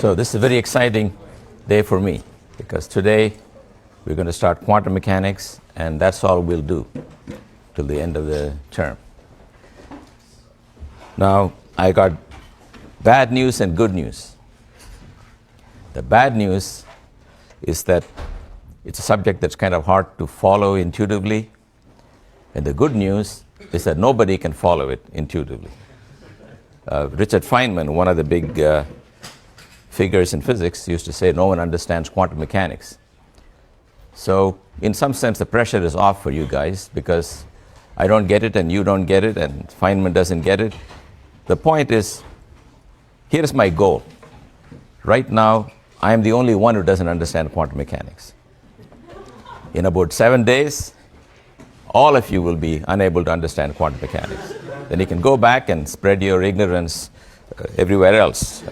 So this is a very exciting day for me because today we're going to start quantum mechanics, and that's all we'll do till the end of the term. Now, I got bad news and good news. The bad news is that it's a subject that's kind of hard to follow intuitively, and the good news is that nobody can follow it intuitively. Richard Feynman, one of the big figures in physics, used to say no one understands quantum mechanics. So in some sense the pressure is off for you guys because I don't get it and you don't get it and Feynman doesn't get it. The point is, here's my goal. Right now I am the only one who doesn't understand quantum mechanics. In about 7 days all of you will be unable to understand quantum mechanics. Then you can go back and spread your ignorance everywhere else.